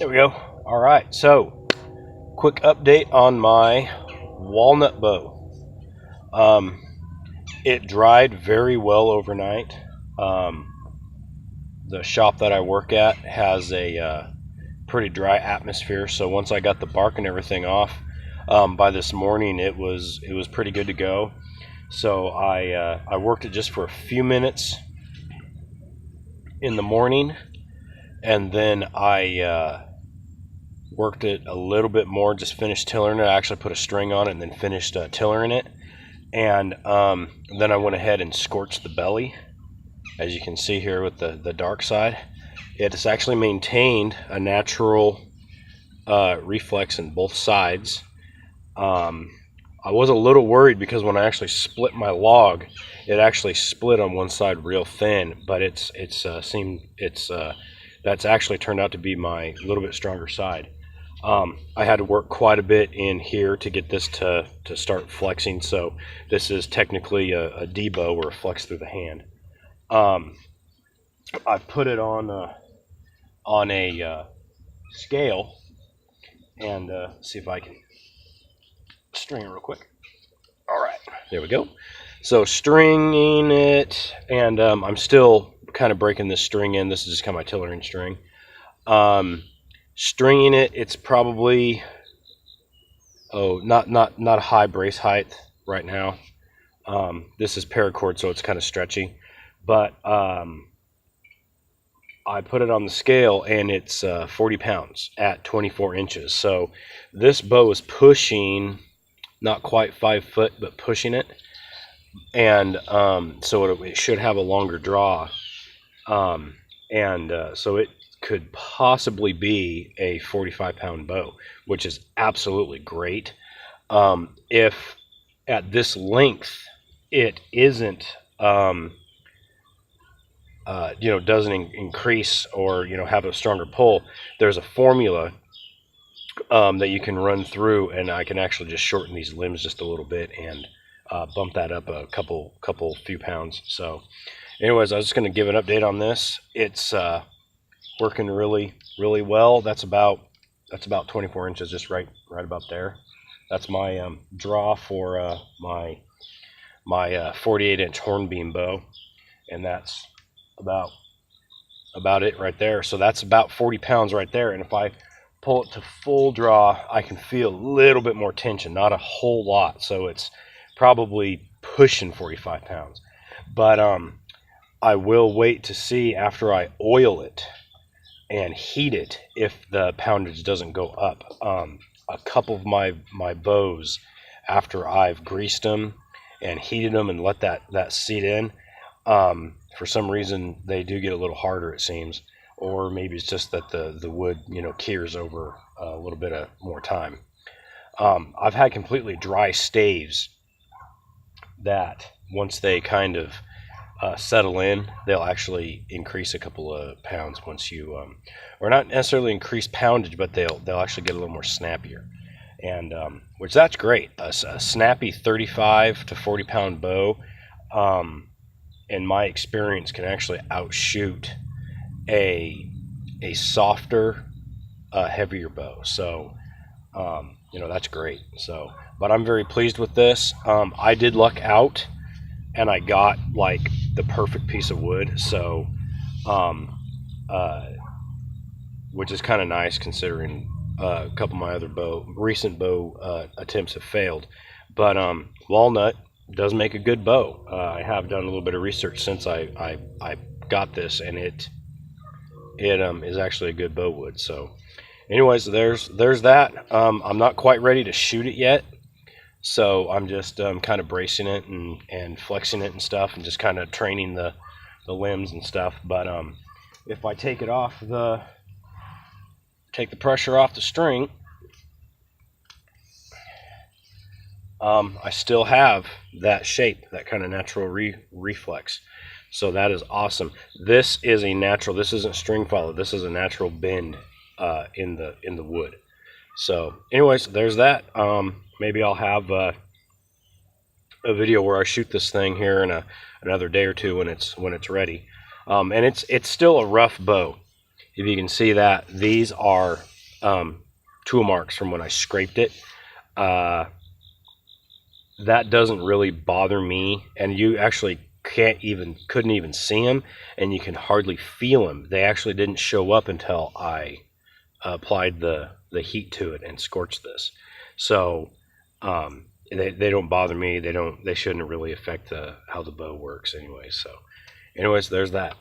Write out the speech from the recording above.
There we go. All right, so quick update on my walnut bow. It dried very well overnight. The shop that I work at has a pretty dry atmosphere, so once I got the bark and everything off, by this morning it was pretty good to go. So I worked it just for a few minutes in the morning, and then I worked it a little bit more, just finished tillering it. I actually put a string on it and then finished tillering it. And then I went ahead and scorched the belly, as you can see here with the dark side. It has actually maintained a natural reflex in both sides. I was a little worried because when I actually split my log, it actually split on one side real thin, but that's actually turned out to be my little bit stronger side. I had to work quite a bit in here to get this to start flexing, so this is technically a D bow or a flex through the hand. I put it on a scale, and see if I can string it real quick. All right, there we go. So stringing it, and I'm still kind of breaking this string in. This is just kind of my tillering string. Stringing it, it's probably not a high brace height right now. This is paracord, so it's kind of stretchy, but I put it on the scale and it's 40 pounds at 24 inches. So this bow is pushing, not quite 5 foot, but pushing it, and so it should have a longer draw, so it could possibly be a 45-pound bow, which is absolutely great. If at this length it isn't, doesn't increase or have a stronger pull, there's a formula that you can run through, and I can actually just shorten these limbs just a little bit and bump that up a few pounds. So anyways, I was just going to give an update on this. It's working really well. That's about 24 inches, just right about there. That's my draw for my 48-inch hornbeam bow, and that's about it right there. So that's about 40 pounds right there, and if I pull it to full draw, I can feel a little bit more tension, not a whole lot, so it's probably pushing 45 pounds. But I will wait to see after I oil it and heat it if the poundage doesn't go up. A couple of my bows, after I've greased them and heated them and let that seat in, for some reason they do get a little harder, it seems, or maybe it's just that the wood cures over a little bit of more time. I've had completely dry staves that once they kind of settle in, they'll actually increase a couple of pounds once you, or not necessarily increase poundage, but they'll actually get a little more snappier, and which that's great. A snappy 35 to 40 pound bow, in my experience, can actually outshoot a softer, heavier bow. So that's great. So, but I'm very pleased with this. I did luck out, and I got like the perfect piece of wood, so which is kind of nice considering a couple of my other recent bow attempts have failed. But walnut does make a good bow. I have done a little bit of research since I got this, and it is actually a good bow wood. So anyways, there's that. I'm not quite ready to shoot it yet, so I'm just kind of bracing it and flexing it and stuff, and just kind of training the limbs and stuff. But if I take the pressure off the string, I still have that shape, that kind of natural reflex. So that is awesome. This is a natural. This isn't string follow. This is a natural bend in the wood. So anyways, there's that. Maybe I'll have a video where I shoot this thing here in another day or two when it's ready. And it's still a rough bow. If you can see that, these are tool marks from when I scraped it. That doesn't really bother me, and you actually couldn't even see them, and you can hardly feel them. They actually didn't show up until I applied the heat to it and scorched this. So they don't bother me. They shouldn't really affect how the bow works anyway. So anyways, there's that.